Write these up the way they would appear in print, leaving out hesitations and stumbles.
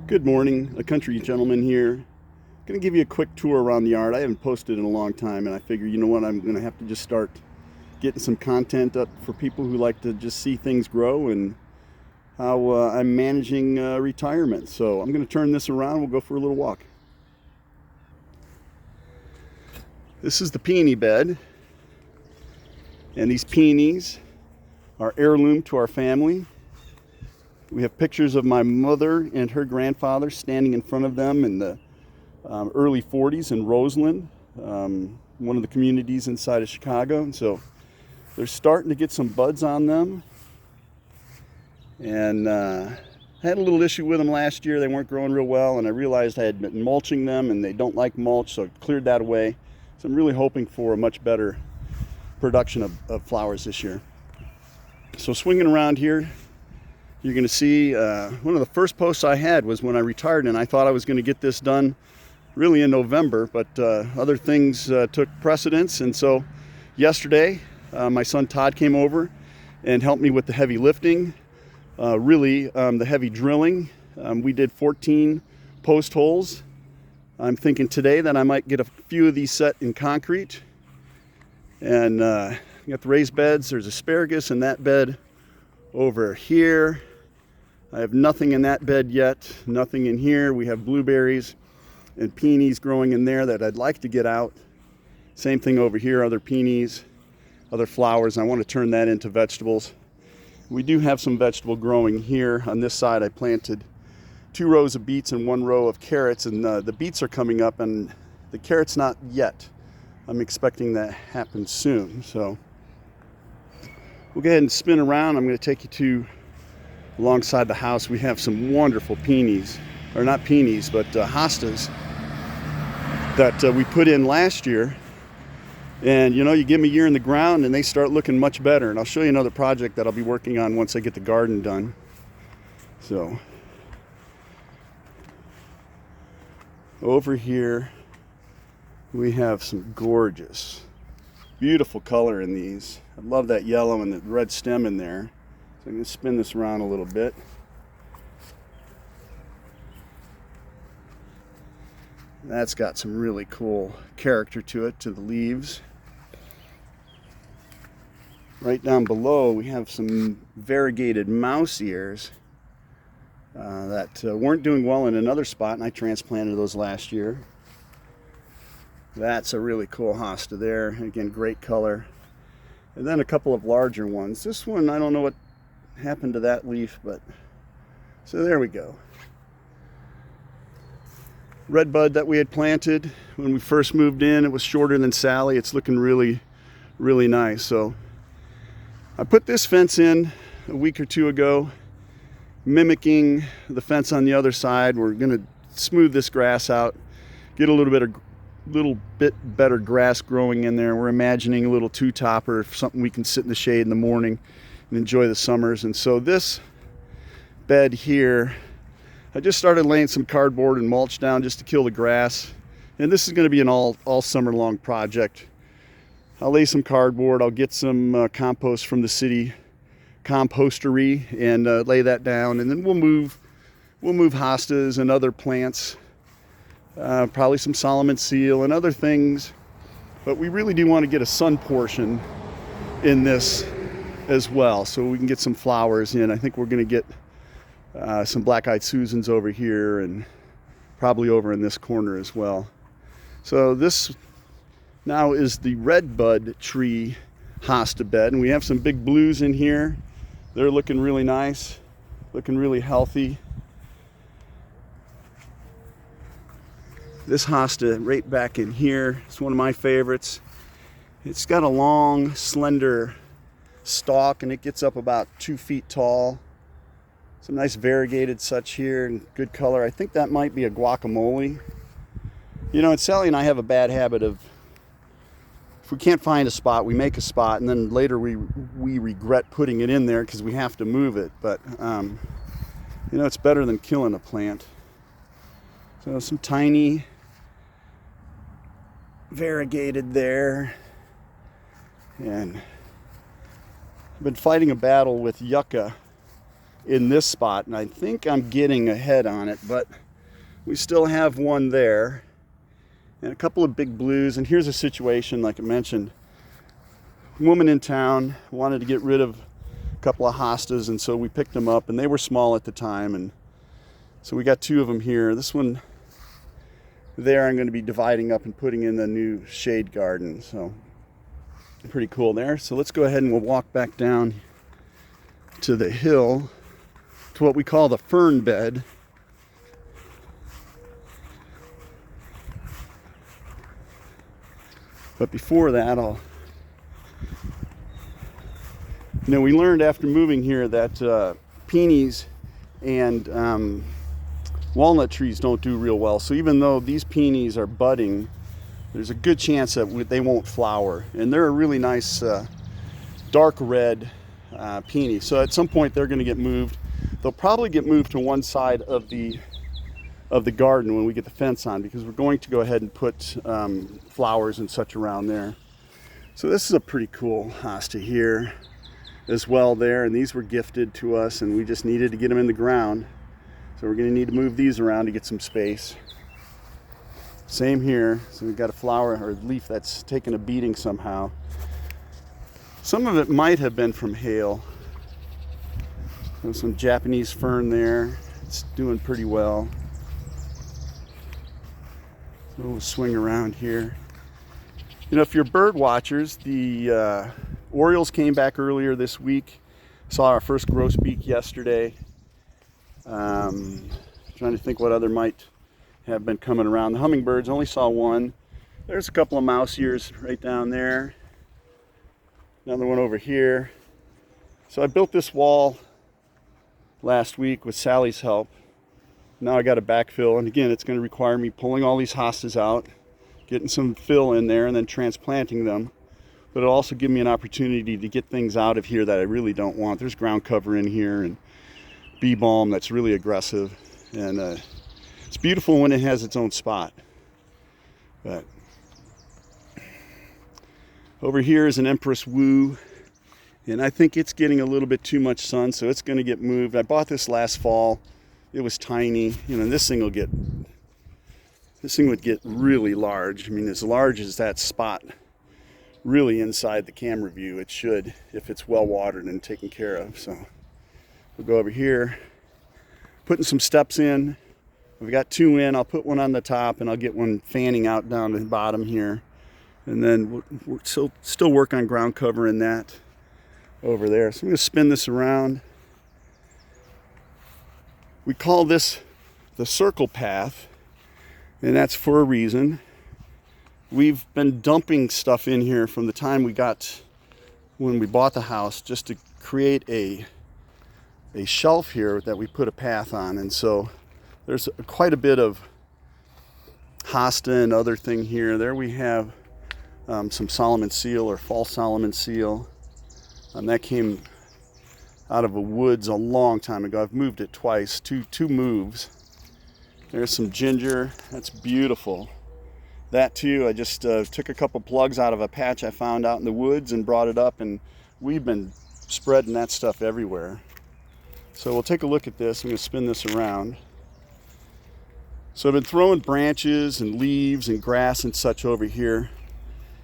Good morning, a country gentleman here. Going to give you a quick tour around the yard. I haven't posted in a long time, and I figure, you know what, I'm going to have to just start getting some content up for people who like to just see things grow and how I'm managing retirement. So I'm going to turn this around. We'll go for a little walk. This is the peony bed, and these peonies are heirloom to our family. We have pictures of my mother and her grandfather standing in front of them in the early 40s in Roseland, one of the communities inside of Chicago. And so they're starting to get some buds on them. And I had a little issue with them last year. They weren't growing real well, and I realized I had been mulching them, and they don't like mulch, so I cleared that away. So I'm really hoping for a much better production of flowers this year. So swinging around here, you're going to see one of the first posts I had was when I retired, and I thought I was going to get this done really in November, but other things took precedence. And so yesterday, my son Todd came over and helped me with the heavy lifting, the heavy drilling. We did 14 post holes. I'm thinking today that I might get a few of these set in concrete. And you got the raised beds. There's asparagus in that bed over here. I have nothing in that bed yet, nothing in here. We have blueberries and peonies growing in there that I'd like to get out. Same thing over here, other peonies, other flowers. I want to turn that into vegetables. We do have some vegetable growing here. On this side, I planted 2 rows of beets and 1 row of carrots, and the beets are coming up, and the carrots not yet. I'm expecting that happen soon. So we'll go ahead and spin around. I'm going to take you to alongside the house. We have some wonderful peonies, or not peonies, but hostas that we put in last year. And you know, you give them a year in the ground and they start looking much better. And I'll show you another project that I'll be working on once I get the garden done. So over here we have some gorgeous, beautiful color in these. I love that yellow and the red stem in there. So I'm going to spin this around a little bit. That's got some really cool character to it, to the leaves. Right down below we have some variegated mouse ears that weren't doing well in another spot, and I transplanted those last year. That's a really cool hosta there. Again, great color. And then a couple of larger ones. This one, I don't know what happened to that leaf, but so there we go. Red bud that we had planted when we first moved in. It was shorter than Sally. It's looking really, really nice. So I put this fence in a week or two ago, mimicking the fence on the other side. We're going to smooth this grass out, get a little bit better grass growing in there. We're imagining a little two-topper, something we can sit in the shade in the morning and enjoy the summers. And so this bed here, I just started laying some cardboard and mulch down just to kill the grass. And this is going to be an all summer long project. I'll lay some cardboard, I'll get some compost from the city compostery and lay that down, and then we'll move hostas and other plants, probably some Solomon seal and other things. But we really do want to get a sun portion in this as well, so we can get some flowers in. I think we're going to get some black-eyed Susans over here and probably over in this corner as well. So this now is the red bud tree hosta bed, and we have some big blues in here. They're looking really nice, looking really healthy. This hosta right back in here, it's one of my favorites. It's got a long, slender stalk, and it gets up about 2 feet tall. Some nice variegated such here, and good color. I think that might be a guacamole. You know, and Sally and I have a bad habit of, if we can't find a spot, we make a spot, and then later we regret putting it in there because we have to move it. But you know, it's better than killing a plant. So some tiny variegated there, and I've been fighting a battle with yucca in this spot, and I think I'm getting ahead on it, but we still have one there and a couple of big blues. And here's a situation, like I mentioned, woman in town wanted to get rid of a couple of hostas, and so we picked them up, and they were small at the time, and so we got 2 of them here. This one there I'm going to be dividing up and putting in the new shade garden, so pretty cool there. So let's go ahead and we'll walk back down to the hill to what we call the fern bed. But before that, we learned after moving here that peonies and walnut trees don't do real well. So even though these peonies are budding, there's a good chance that they won't flower. And they're a really nice dark red peony. So at some point they're going to get moved. They'll probably get moved to one side of the garden when we get the fence on, because we're going to go ahead and put flowers and such around there. So this is a pretty cool hosta here as well there, and these were gifted to us, and we just needed to get them in the ground. So we're going to need to move these around to get some space. Same here. So we've got a flower or leaf that's taken a beating somehow. Some of it might have been from hail. There's some Japanese fern there. It's doing pretty well. So we'll swing around here. If you're bird watchers, the Orioles came back earlier this week. Saw our first grosbeak yesterday. Trying to think what other might have been coming around. The hummingbirds, only saw one. There's a couple of mouse ears right down there. Another one over here. So I built this wall last week with Sally's help. Now I got to backfill, and again, it's going to require me pulling all these hostas out, getting some fill in there, and then transplanting them. But it'll also give me an opportunity to get things out of here that I really don't want. There's ground cover in here and bee balm that's really aggressive, and it's beautiful when it has its own spot. But over here is an Empress Wu, and I think it's getting a little bit too much sun, so it's going to get moved. I bought this last fall. It was tiny. This thing would get really large. I mean, as large as that spot really inside the camera view. It should, if it's well watered and taken care of. So we'll go over here, putting some steps in. We've got 2 in. I'll put one on the top, and I'll get one fanning out down the bottom here. And then we'll still work on ground cover in that over there. So I'm going to spin this around. We call this the circle path, and that's for a reason. We've been dumping stuff in here from the time when we bought the house, just to create a shelf here that we put a path on. And so there's quite a bit of hosta and other thing here. There we have some Solomon seal or false Solomon seal. That came out of the woods a long time ago. I've moved it twice, two moves. There's some ginger. That's beautiful. That too, I just took a couple plugs out of a patch I found out in the woods and brought it up, and we've been spreading that stuff everywhere. So we'll take a look at this. I'm going to spin this around. So I've been throwing branches and leaves and grass and such over here,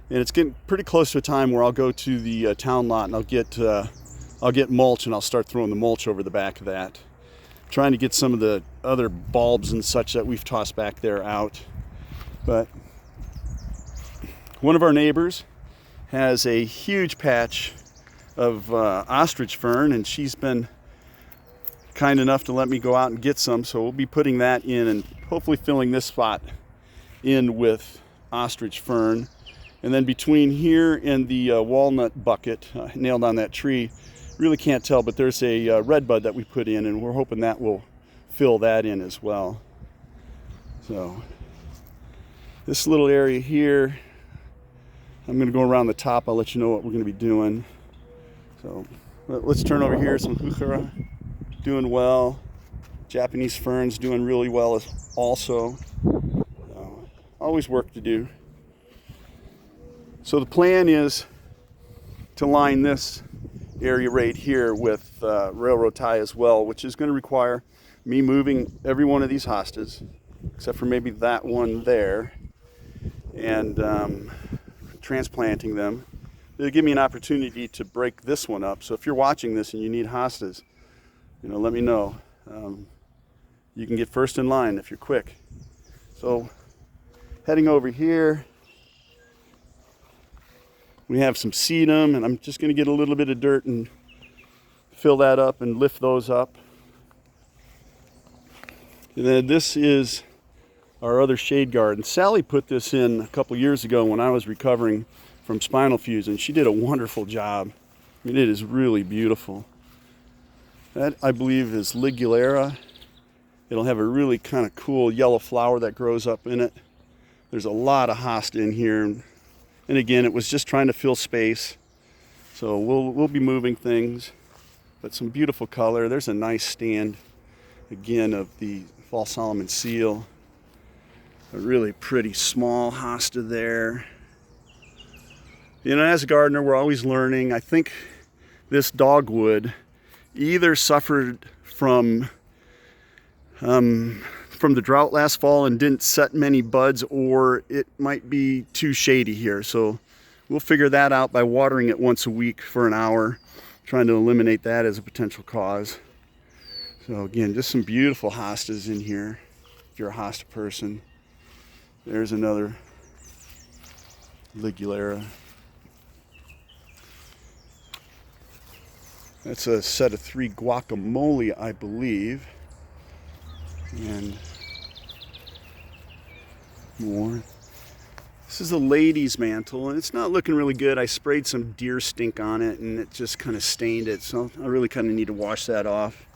and it's getting pretty close to a time where I'll go to the town lot and I'll get mulch, and I'll start throwing the mulch over the back of that, trying to get some of the other bulbs and such that we've tossed back there out. But one of our neighbors has a huge patch of ostrich fern, and she's been kind enough to let me go out and get some, so we'll be putting that in and hopefully filling this spot in with ostrich fern. And then between here and the walnut bucket nailed on that tree, really can't tell, but there's a red bud that we put in, and we're hoping that will fill that in as well. So this little area here, I'm going to go around the top. I'll let you know what we're going to be doing. So let's turn over here. Some heuchera doing well. Japanese ferns doing really well also. Always work to do. So the plan is to line this area right here with railroad tie as well, which is going to require me moving every one of these hostas, except for maybe that one there, and transplanting them. It'll give me an opportunity to break this one up. So if you're watching this and you need hostas, let me know. You can get first in line if you're quick. So heading over here, we have some sedum, and I'm just going to get a little bit of dirt and fill that up and lift those up. And then this is our other shade garden. Sally put this in a couple years ago when I was recovering from spinal fusion. She did a wonderful job. I mean, it is really beautiful. That, I believe, is Ligulera. It'll have a really kind of cool yellow flower that grows up in it. There's a lot of hosta in here. And again, it was just trying to fill space. So we'll be moving things. But some beautiful color. There's a nice stand, again, of the Fall Solomon seal. A really pretty small hosta there. As a gardener, we're always learning. I think this dogwood either suffered from the drought last fall and didn't set many buds, or it might be too shady here. So we'll figure that out by watering it once a week for an hour, trying to eliminate that as a potential cause. So again, just some beautiful hostas in here if you're a hosta person. There's another Ligulera. That's a set of 3 guacamole, I believe. And more. This is a lady's mantle, and it's not looking really good. I sprayed some deer stink on it, and it just kind of stained it. So I really kind of need to wash that off.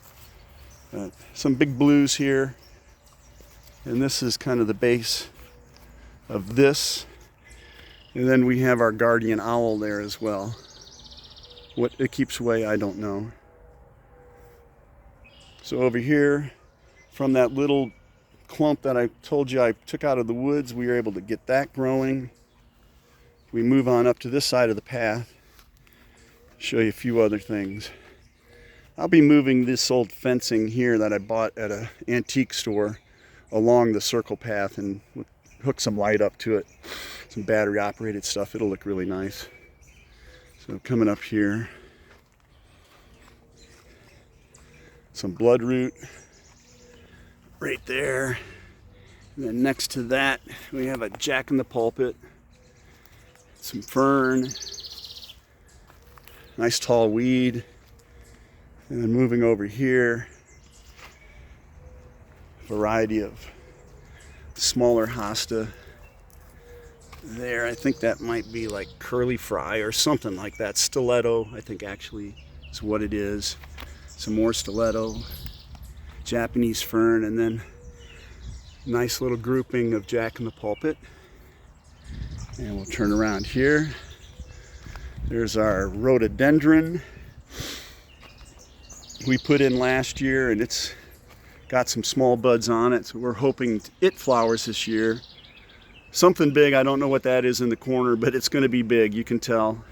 Some big blues here. And this is kind of the base of this. And then we have our guardian owl there as well. What it keeps away, I don't know. So over here, from that little clump that I told you I took out of the woods, we were able to get that growing. We move on up to this side of the path, show you a few other things. I'll be moving this old fencing here that I bought at an antique store along the circle path and hook some light up to it. Some battery operated stuff. It'll look really nice. So coming up here, some bloodroot right there. And then next to that, we have a jack in the pulpit, some fern, nice tall weed. And then moving over here, variety of smaller hosta. There, I think that might be like curly fry or something like that. Stiletto, I think actually is what it is. Some more stiletto, Japanese fern, and then nice little grouping of jack in the pulpit. And we'll turn around here. There's our rhododendron we put in last year, and it's got some small buds on it, so we're hoping it flowers this year. Something big, I don't know what that is in the corner, but it's going to be big, you can tell.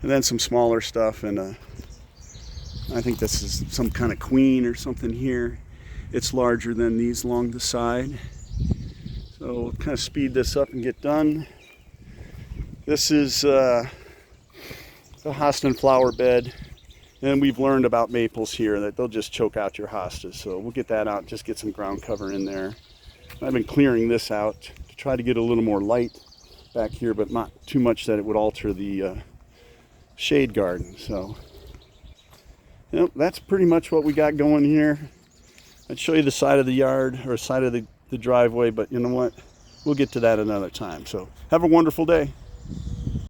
And then some smaller stuff, and I think this is some kind of queen or something here. It's larger than these along the side. So we'll kind of speed this up and get done. This is the hosta flower bed. And we've learned about maples here that they'll just choke out your hostas. So we'll get that out, just get some ground cover in there. I've been clearing this out to try to get a little more light back here, but not too much that it would alter the shade garden. So that's pretty much what we got going here. I'd show you the side of the yard or side of the driveway, but you know what? We'll get to that another time. So have a wonderful day.